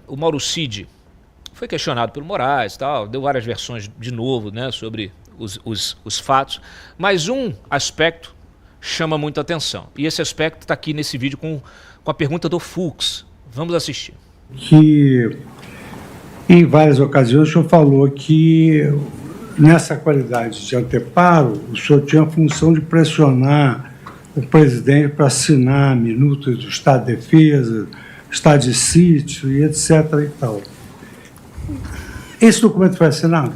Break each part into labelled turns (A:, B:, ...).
A: o Mauro Cid foi questionado pelo Moraes, tal, deu várias versões de novo, né, sobre os fatos, mas um aspecto chama muita atenção. E esse aspecto está aqui nesse vídeo com a pergunta do Fux. Vamos assistir.
B: Que em várias ocasiões o senhor falou que nessa qualidade de anteparo, o senhor tinha a função de pressionar o presidente para assinar minutos do Estado de Defesa, Estado de Sítio e etc. e tal. Esse documento foi assinado?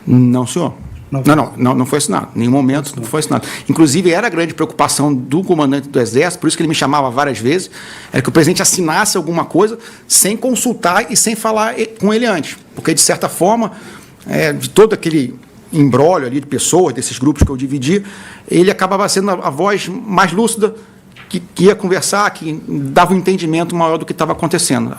C: Não, senhor. Não foi assinado. Em nenhum momento não foi assinado. Inclusive, era a grande preocupação do comandante do Exército, por isso que ele me chamava várias vezes, era que o presidente assinasse alguma coisa sem consultar e sem falar com ele antes. Porque, de certa forma, de todo aquele imbróglio ali de pessoas, desses grupos que eu dividi, ele acabava sendo a voz mais lúcida, que ia conversar, que dava um entendimento maior do que estava acontecendo.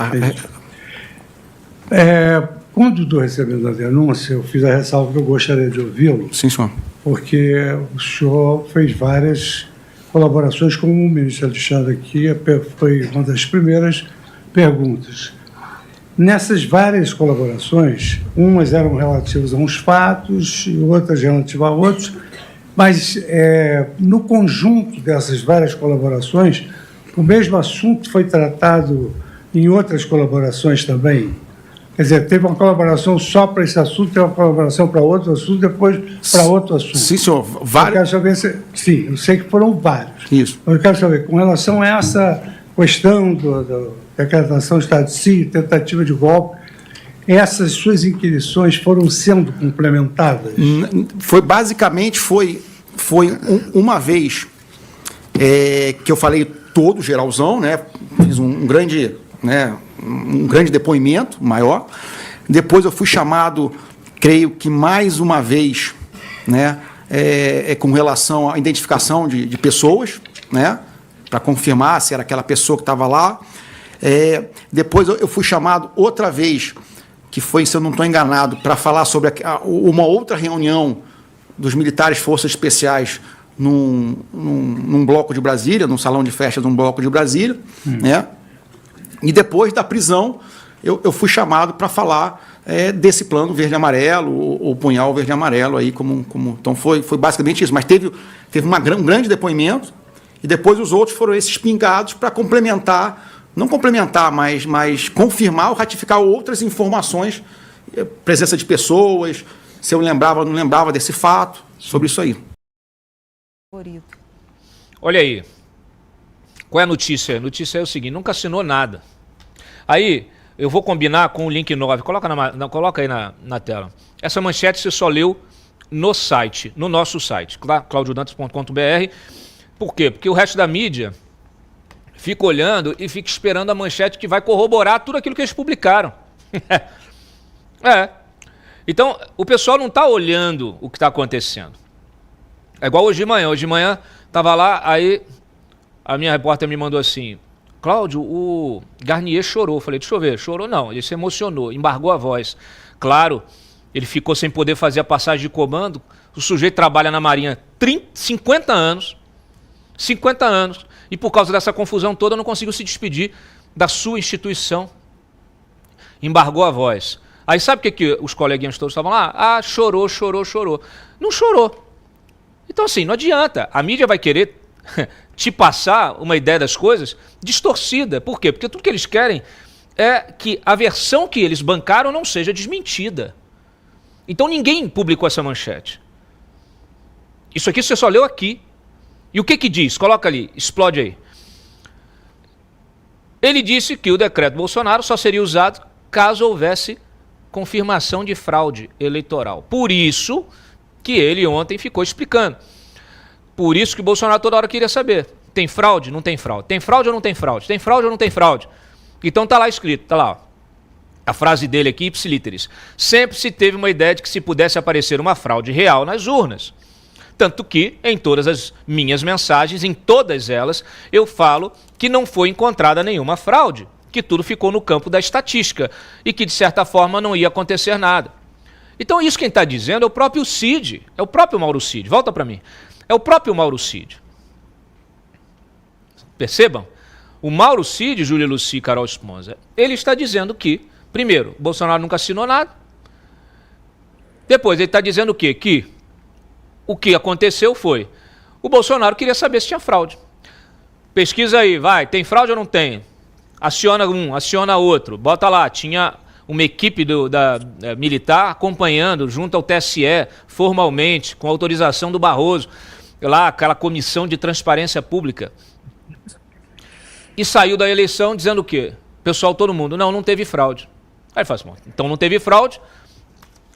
B: Quando estou recebendo a denúncia, eu fiz a ressalva que eu gostaria de ouvi-lo.
C: Sim, senhor.
B: Porque o senhor fez várias colaborações com o ministro Alexandre aqui, foi uma das primeiras perguntas. Nessas várias colaborações, umas eram relativas a uns fatos e outras relativas a outros, mas no conjunto dessas várias colaborações, o mesmo assunto foi tratado em outras colaborações também. Quer dizer, teve uma colaboração só para esse assunto, teve uma colaboração para outro assunto, depois para outro assunto.
C: Sim, senhor.
B: Eu quero saber sim, eu sei que foram vários.
C: Isso.
B: Eu quero saber, com relação a essa questão da decretação do Estado de Sítio, tentativa de golpe, essas suas inquirições foram sendo complementadas?
C: Foi uma vez que eu falei todo geralzão, né? Fiz um grande depoimento maior. Depois eu fui chamado, creio que mais uma vez, né, com relação à identificação de pessoas, né, para confirmar se era aquela pessoa que estava lá. Depois eu fui chamado outra vez, que foi, se eu não estou enganado, para falar sobre uma outra reunião dos militares Forças Especiais num bloco de Brasília, num salão de festa de um bloco de Brasília, né? E depois da prisão, eu fui chamado para falar desse plano verde-amarelo, ou punhal verde-amarelo, aí então foi basicamente isso. Mas teve um grande depoimento, e depois os outros foram esses pingados para complementar, não complementar, mas confirmar ou ratificar outras informações, presença de pessoas, se eu lembrava ou não lembrava desse fato, sobre isso aí.
A: Olha aí. Qual é a notícia? A notícia é o seguinte, nunca assinou nada. Aí, eu vou combinar com o link 9, coloca aí na tela. Essa manchete você só leu no site, no nosso site, claudiodantas.com.br. Por quê? Porque o resto da mídia fica olhando e fica esperando a manchete que vai corroborar tudo aquilo que eles publicaram. Então, o pessoal não está olhando o que está acontecendo. É igual hoje de manhã. Hoje de manhã, estava lá, aí a minha repórter me mandou assim, Cláudio, o Garnier chorou. Eu falei, deixa eu ver, chorou não, ele se emocionou, embargou a voz. Claro, ele ficou sem poder fazer a passagem de comando, o sujeito trabalha na Marinha 50 anos, e por causa dessa confusão toda não conseguiu se despedir da sua instituição. Embargou a voz. Aí sabe o que os coleguinhas todos estavam lá? Chorou. Não chorou. Então assim, não adianta, a mídia vai querer te passar uma ideia das coisas distorcida. Por quê? Porque tudo que eles querem é que a versão que eles bancaram não seja desmentida. Então ninguém publicou essa manchete. Isso aqui você só leu aqui. E o que diz? Coloca ali, explode aí. Ele disse que o decreto Bolsonaro só seria usado caso houvesse confirmação de fraude eleitoral. Por isso que ele ontem ficou explicando. Por isso que o Bolsonaro toda hora queria saber. Tem fraude? Não tem fraude. Tem fraude ou não tem fraude? Tem fraude ou não tem fraude? Então tá lá escrito, tá lá, ó. A frase dele aqui, ipsilíteris. Sempre se teve uma ideia de que se pudesse aparecer uma fraude real nas urnas. Tanto que, em todas as minhas mensagens, em todas elas, eu falo que não foi encontrada nenhuma fraude, que tudo ficou no campo da estatística e que, de certa forma, não ia acontecer nada. Então isso quem está dizendo é o próprio Cid, é o próprio Mauro Cid. Volta para mim. É o próprio Mauro Cid. Percebam? O Mauro Cid, Júlia Luci e Carol Esponza, ele está dizendo que, primeiro, o Bolsonaro nunca assinou nada. Depois, ele está dizendo o quê? Que o que aconteceu foi, o Bolsonaro queria saber se tinha fraude. Pesquisa aí, vai, tem fraude ou não tem? Aciona um, aciona outro, bota lá, tinha uma equipe militar acompanhando junto ao TSE, formalmente, com autorização do Barroso, lá aquela comissão de transparência pública. E saiu da eleição dizendo o quê? Pessoal, todo mundo, não teve fraude. Aí faz, então não teve fraude,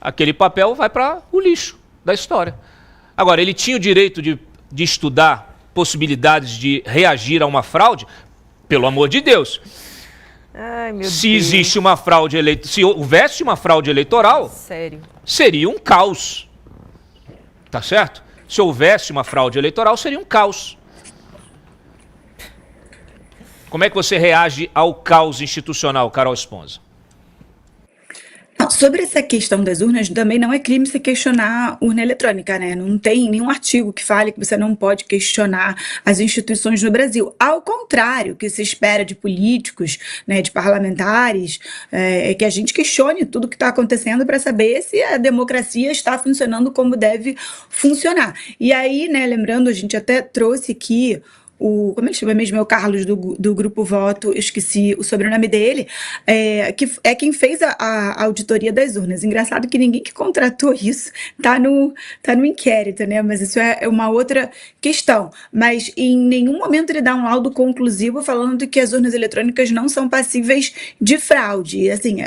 A: aquele papel vai para o lixo da história. Agora, ele tinha o direito de estudar possibilidades de reagir a uma fraude? Pelo amor de Deus.
D: Ai, meu
A: Se
D: Deus.
A: existe uma fraude eleitoral, se houvesse uma fraude eleitoral,
D: Sério.
A: seria um caos. Tá certo? Se houvesse uma fraude eleitoral, seria um caos. Como é que você reage ao caos institucional, Carol Esponza?
E: Não, sobre essa questão das urnas, também não é crime você questionar urna eletrônica, né? Não tem nenhum artigo que fale que você não pode questionar as instituições no Brasil. Ao contrário, o que se espera de políticos, né, de parlamentares, é que a gente questione tudo o que está acontecendo para saber se a democracia está funcionando como deve funcionar. E aí, né, lembrando, a gente até trouxe aqui como ele chama mesmo? É o Carlos do Grupo Voto, eu esqueci o sobrenome dele, que é quem fez a auditoria das urnas. Engraçado que ninguém que contratou isso tá no inquérito, né? Mas isso é uma outra questão. Mas em nenhum momento ele dá um laudo conclusivo falando que as urnas eletrônicas não são passíveis de fraude. E assim,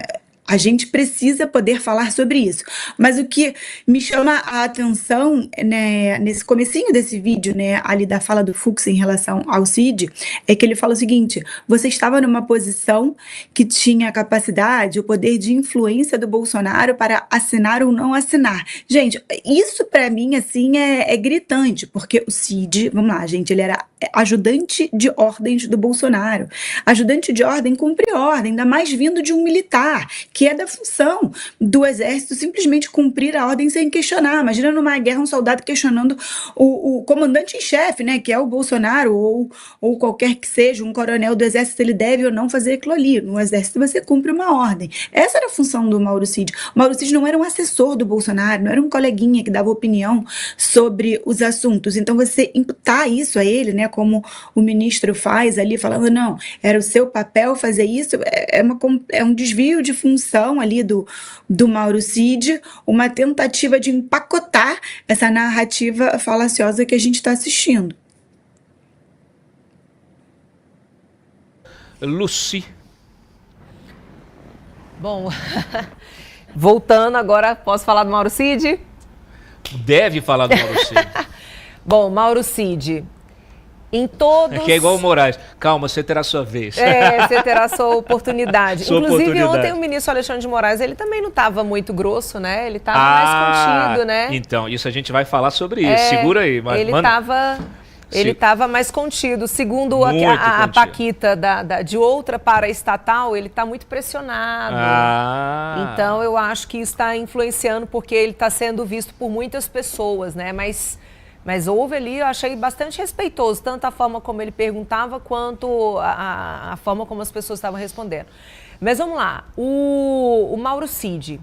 E: a gente precisa poder falar sobre isso. Mas o que me chama a atenção, né, nesse comecinho desse vídeo, né, ali da fala do Fux em relação ao Cid, é que ele fala o seguinte: você estava numa posição que tinha a capacidade, o poder de influência do Bolsonaro para assinar ou não assinar. Gente, isso para mim, assim, é gritante, porque o Cid, vamos lá, gente, ele era ajudante de ordens do Bolsonaro. Ajudante de ordem cumpre ordem, ainda mais vindo de um militar, que é da função do exército simplesmente cumprir a ordem sem questionar. Imagina numa guerra um soldado questionando o comandante em chefe, né, que é o Bolsonaro, ou qualquer que seja, um coronel do exército, ele deve ou não fazer aquilo ali. No exército você cumpre uma ordem. Essa era a função do Mauro Cid. O Mauro Cid não era um assessor do Bolsonaro, não era um coleguinha que dava opinião sobre os assuntos. Então você imputar isso a ele, né, como o ministro faz ali, falando, não, era o seu papel fazer isso, é um desvio de função ali do Mauro Cid, uma tentativa de empacotar essa narrativa falaciosa que a gente está assistindo.
A: Luci.
D: Bom, voltando agora, posso falar do Mauro Cid?
A: Deve falar do Mauro Cid.
D: Bom, Mauro Cid, em todos...
A: Que é igual o Moraes. Calma, você terá sua vez.
D: Você terá sua oportunidade.
A: Sua
D: Inclusive,
A: oportunidade.
D: ontem o ministro Alexandre de Moraes, ele também não estava muito grosso, né? Ele estava mais contido, né?
A: Então, isso a gente vai falar sobre isso. Segura aí. Mas,
D: Ele estava mais contido. Segundo a Paquita de outra paraestatal, ele está muito pressionado. Então, eu acho que isso está influenciando, porque ele está sendo visto por muitas pessoas, né? Mas houve ali, eu achei bastante respeitoso, tanto a forma como ele perguntava, quanto a forma como as pessoas estavam respondendo. Mas vamos lá, o Mauro Cid.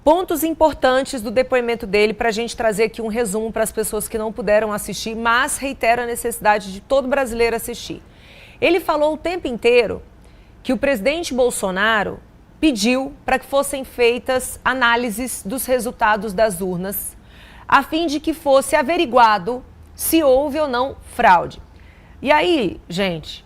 D: Pontos importantes do depoimento dele para a gente trazer aqui um resumo para as pessoas que não puderam assistir, mas reitero a necessidade de todo brasileiro assistir. Ele falou o tempo inteiro que o presidente Bolsonaro pediu para que fossem feitas análises dos resultados das urnas, a fim de que fosse averiguado se houve ou não fraude. E aí, gente,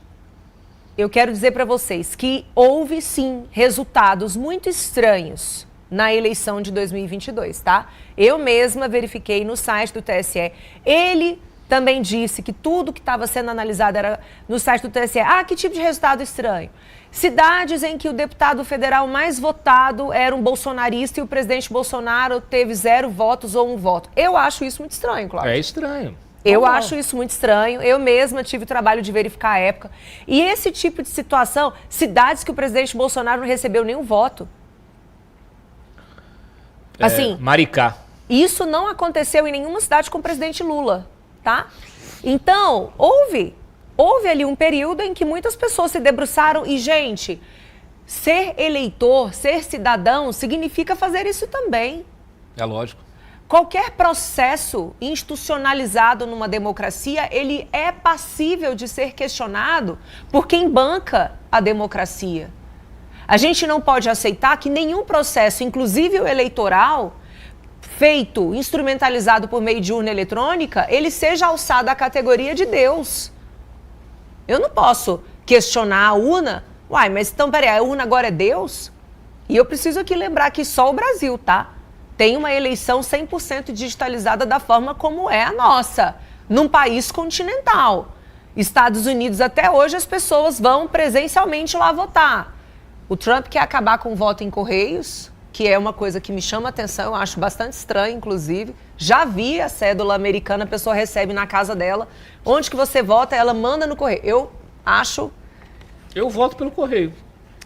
D: eu quero dizer para vocês que houve sim resultados muito estranhos na eleição de 2022, tá? Eu mesma verifiquei no site do TSE. Ele também disse que tudo que estava sendo analisado era no site do TSE. Que tipo de resultado estranho? Cidades em que o deputado federal mais votado era um bolsonarista e o presidente Bolsonaro teve 0 votos ou 1 voto. Eu acho isso muito estranho, Cláudio.
A: É estranho.
D: Eu acho isso muito estranho. Eu mesma tive o trabalho de verificar a época. E esse tipo de situação, cidades que o presidente Bolsonaro não recebeu nenhum voto. Assim,
A: Maricá.
D: Isso não aconteceu em nenhuma cidade com o presidente Lula, tá? Então, houve houve ali um período em que muitas pessoas se debruçaram e, gente, ser eleitor, ser cidadão, significa fazer isso também.
A: É lógico.
D: Qualquer processo institucionalizado numa democracia, ele é passível de ser questionado por quem banca a democracia. A gente não pode aceitar que nenhum processo, inclusive o eleitoral, feito, instrumentalizado por meio de urna eletrônica, ele seja alçado à categoria de Deus. Eu não posso questionar a urna. Uai, mas então, peraí, a urna agora é Deus? E eu preciso aqui lembrar que só o Brasil, tá? Tem uma eleição 100% digitalizada da forma como é a nossa, num país continental. Estados Unidos, até hoje, as pessoas vão presencialmente lá votar. O Trump quer acabar com o voto em correios, que é uma coisa que me chama a atenção, eu acho bastante estranho, inclusive. Já vi a cédula americana, a pessoa recebe na casa dela. Onde que você vota, ela manda no correio. Eu acho...
A: Eu voto pelo correio.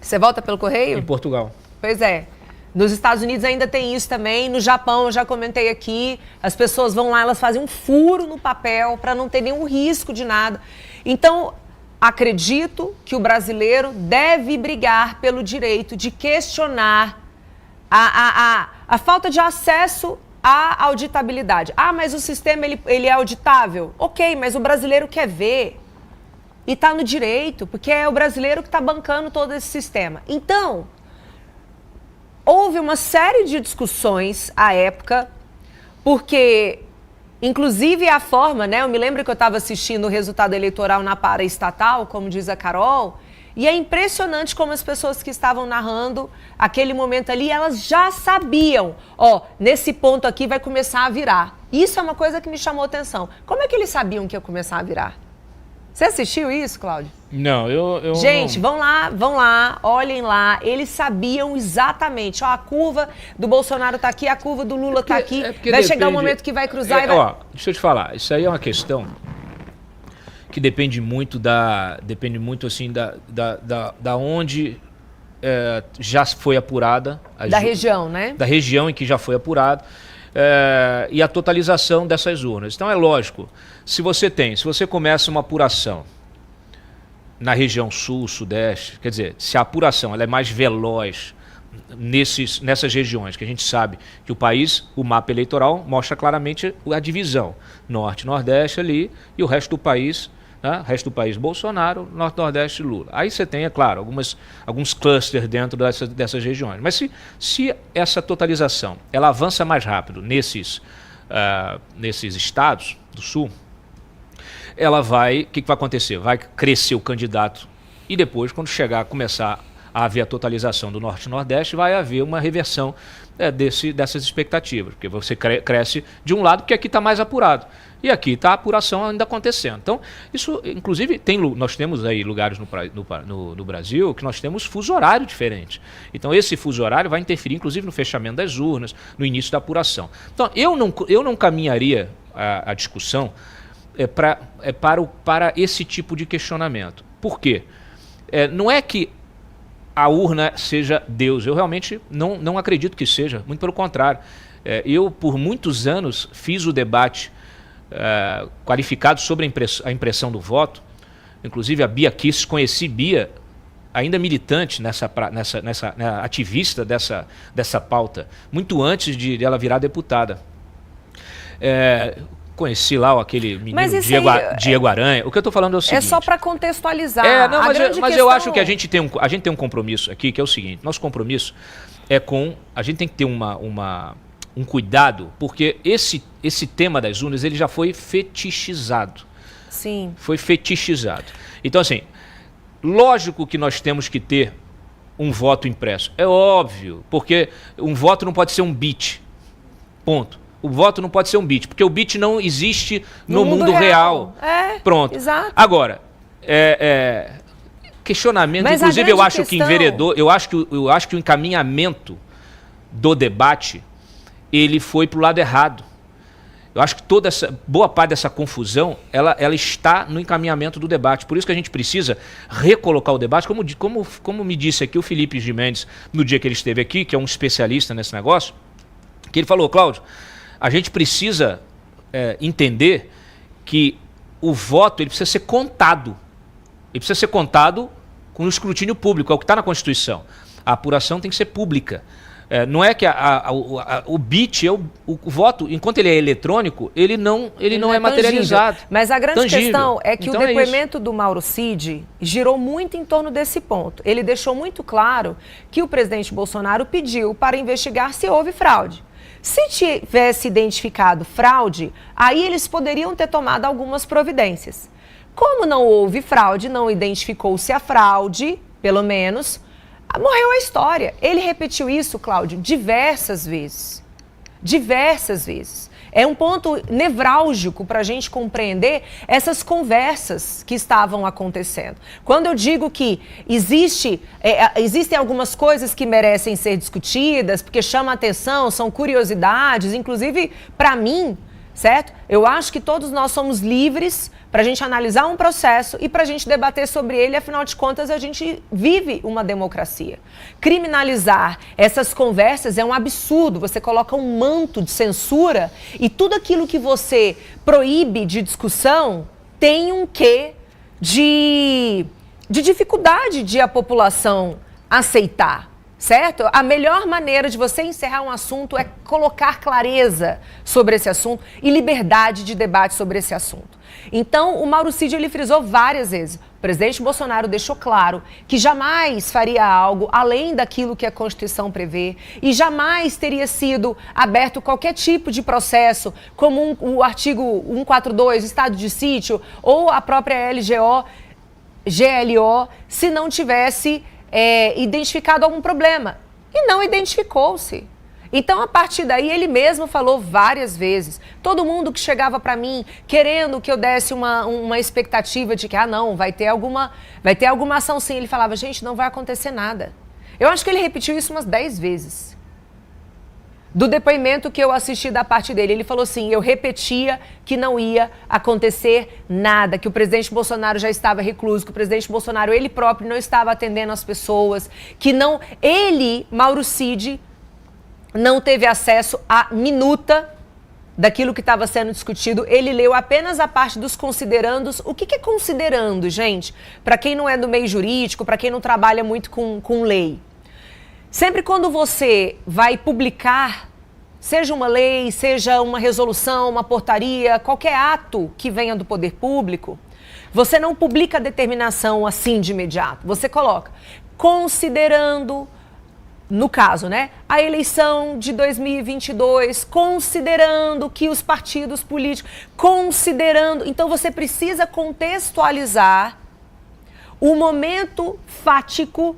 D: Você vota pelo correio?
A: Em Portugal.
D: Pois é. Nos Estados Unidos ainda tem isso também. No Japão, eu já comentei aqui, as pessoas vão lá, elas fazem um furo no papel para não ter nenhum risco de nada. Então... acredito que o brasileiro deve brigar pelo direito de questionar a falta de acesso à auditabilidade. Ah, mas o sistema ele é auditável? Ok, mas o brasileiro quer ver. E está no direito, porque é o brasileiro que está bancando todo esse sistema. Então, houve uma série de discussões à época, porque... inclusive a forma, né? Eu me lembro que eu estava assistindo o resultado eleitoral na paraestatal, como diz a Carol, e é impressionante como as pessoas que estavam narrando aquele momento ali, elas já sabiam, nesse ponto aqui vai começar a virar. Isso é uma coisa que me chamou a atenção. Como é que eles sabiam que ia começar a virar? Você assistiu isso, Cláudio?
A: Não, eu
D: Gente,
A: não...
D: vão lá, olhem lá. Eles sabiam exatamente. A curva do Bolsonaro tá aqui, a curva do Lula tá aqui. Vai chegar um momento que vai cruzar e vai...
A: Deixa eu te falar, isso aí é uma questão que depende muito assim da onde já foi apurada.
D: Da região, né?
A: Da região em que já foi apurado. E a totalização dessas urnas. Então é lógico, se você começa uma apuração na região sul, sudeste, quer dizer, se a apuração ela é mais veloz nessas regiões, que a gente sabe que o mapa eleitoral mostra claramente a divisão, norte, nordeste ali, e o resto do país, né? Resto do país Bolsonaro, norte, nordeste Lula. Aí você tem, é claro, alguns clusters dentro dessas regiões. Mas se essa totalização ela avança mais rápido nesses estados do sul, ela vai, o que vai acontecer? Vai crescer o candidato e depois, quando começar a haver a totalização do norte e nordeste, vai haver uma reversão dessas expectativas, porque você cresce de um lado, porque aqui está mais apurado. E aqui está a apuração ainda acontecendo. Então, isso, inclusive, nós temos aí lugares no Brasil que nós temos fuso horário diferente. Então, esse fuso horário vai interferir, inclusive, no fechamento das urnas, no início da apuração. Então, eu não caminharia a discussão para esse tipo de questionamento. Por quê? Não é que a urna seja Deus. Eu realmente não acredito que seja, muito pelo contrário. Eu, por muitos anos, fiz o debate qualificado sobre a impressão do voto. Inclusive a Bia Kicis, conheci Bia ainda militante ativista dessa pauta, muito antes de ela virar deputada. Conheci lá aquele menino Diego Aranha. O que eu estou falando é o seguinte...
D: É só para contextualizar.
A: Mas eu acho que a gente tem um compromisso aqui, que é o seguinte. Nosso compromisso é com... A gente tem que ter um cuidado, porque esse tema das urnas ele já foi fetichizado.
D: Sim.
A: Foi fetichizado. Então, assim, lógico que nós temos que ter um voto impresso. É óbvio, porque um voto não pode ser um bit. Ponto. O voto não pode ser um bit, porque o bit não existe no mundo real. Pronto.
D: Exato.
A: Agora, questionamento,
D: mas
A: inclusive eu acho que enveredou, eu acho que o encaminhamento do debate ele foi para o lado errado. Eu acho que boa parte dessa confusão, ela está no encaminhamento do debate. Por isso que a gente precisa recolocar o debate, como me disse aqui o Felipe Gimenez, no dia que ele esteve aqui, que é um especialista nesse negócio, que ele falou, Cláudio, a gente precisa entender que o voto ele precisa ser contado. E precisa ser contado com o escrutínio público, é o que está na Constituição. A apuração tem que ser pública. Não é que o bit, o voto, enquanto ele é eletrônico, ele não é materializado.
D: Mas a grande questão é que então o depoimento do Mauro Cid girou muito em torno desse ponto. Ele deixou muito claro que o presidente Bolsonaro pediu para investigar se houve fraude. Se tivesse identificado fraude, aí eles poderiam ter tomado algumas providências. Como não houve fraude, não identificou-se a fraude, pelo menos, morreu a história. Ele repetiu isso, Cláudio, diversas vezes. Diversas vezes. É um ponto nevrálgico para a gente compreender essas conversas que estavam acontecendo. Quando eu digo que existem algumas coisas que merecem ser discutidas, porque chama atenção, são curiosidades, inclusive para mim, certo? Eu acho que todos nós somos livres para a gente analisar um processo e para a gente debater sobre ele, afinal de contas, a gente vive uma democracia. Criminalizar essas conversas é um absurdo. Você coloca um manto de censura e tudo aquilo que você proíbe de discussão tem um quê de dificuldade de a população aceitar. Certo? A melhor maneira de você encerrar um assunto é colocar clareza sobre esse assunto e liberdade de debate sobre esse assunto. Então, o Mauro Cid, ele frisou várias vezes. O presidente Bolsonaro deixou claro que jamais faria algo além daquilo que a Constituição prevê e jamais teria sido aberto qualquer tipo de processo, como o artigo 142, estado de sítio, ou a própria GLO, se não tivesse identificado algum problema. E não identificou-se. Então, a partir daí, ele mesmo falou várias vezes. Todo mundo que chegava para mim querendo que eu desse uma expectativa de que, não, vai ter alguma ação sim. Ele falava, gente, não vai acontecer nada. Eu acho que ele repetiu isso umas 10 vezes. Do depoimento que eu assisti da parte dele, ele falou assim, eu repetia que não ia acontecer nada, que o presidente Bolsonaro já estava recluso, que o presidente Bolsonaro, ele próprio, não estava atendendo as pessoas, que não, ele, Mauro Cid, não teve acesso à minuta daquilo que estava sendo discutido. Ele leu apenas a parte dos considerandos. O que é considerando, gente? Para quem não é do meio jurídico, para quem não trabalha muito com lei. Sempre quando você vai publicar, seja uma lei, seja uma resolução, uma portaria, qualquer ato que venha do poder público, você não publica a determinação assim de imediato. Você coloca, considerando, no caso, né, a eleição de 2022, considerando que os partidos políticos, considerando... Então, você precisa contextualizar o momento fático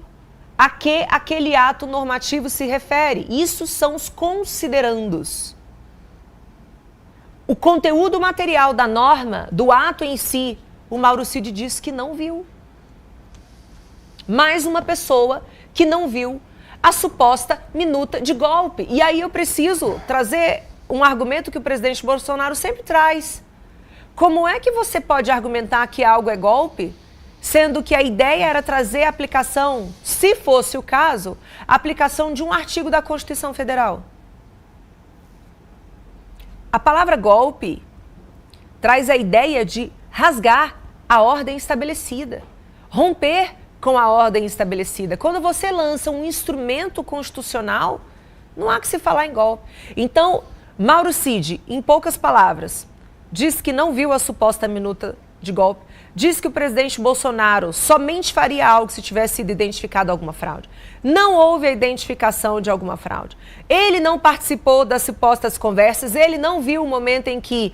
D: a que aquele ato normativo se refere. Isso são os considerandos. O conteúdo material da norma, do ato em si, o Mauro Cid disse que não viu. Mais uma pessoa que não viu a suposta minuta de golpe. E aí eu preciso trazer um argumento que o presidente Bolsonaro sempre traz. Como é que você pode argumentar que algo é golpe, sendo que a ideia era trazer a aplicação, se fosse o caso, a aplicação de um artigo da Constituição Federal? A palavra golpe traz a ideia de rasgar a ordem estabelecida, romper com a ordem estabelecida. Quando você lança um instrumento constitucional, não há que se falar em golpe. Então, Mauro Cid, em poucas palavras, diz que não viu a suposta minuta de golpe, diz que o presidente Bolsonaro somente faria algo se tivesse sido identificado alguma fraude. Não houve a identificação de alguma fraude. Ele não participou das supostas conversas, ele não viu o momento em que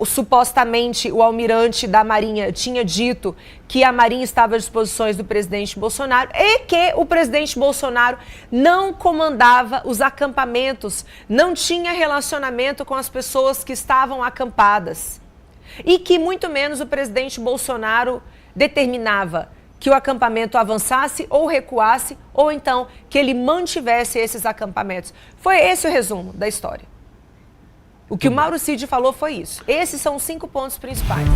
D: supostamente o almirante da Marinha tinha dito que a Marinha estava às disposições do presidente Bolsonaro e que o presidente Bolsonaro não comandava os acampamentos, não tinha relacionamento com as pessoas que estavam acampadas. E que muito menos o presidente Bolsonaro determinava que o acampamento avançasse ou recuasse, ou então que ele mantivesse esses acampamentos. Foi esse o resumo da história. O que o Mauro Cid falou foi isso. Esses são os 5 pontos principais.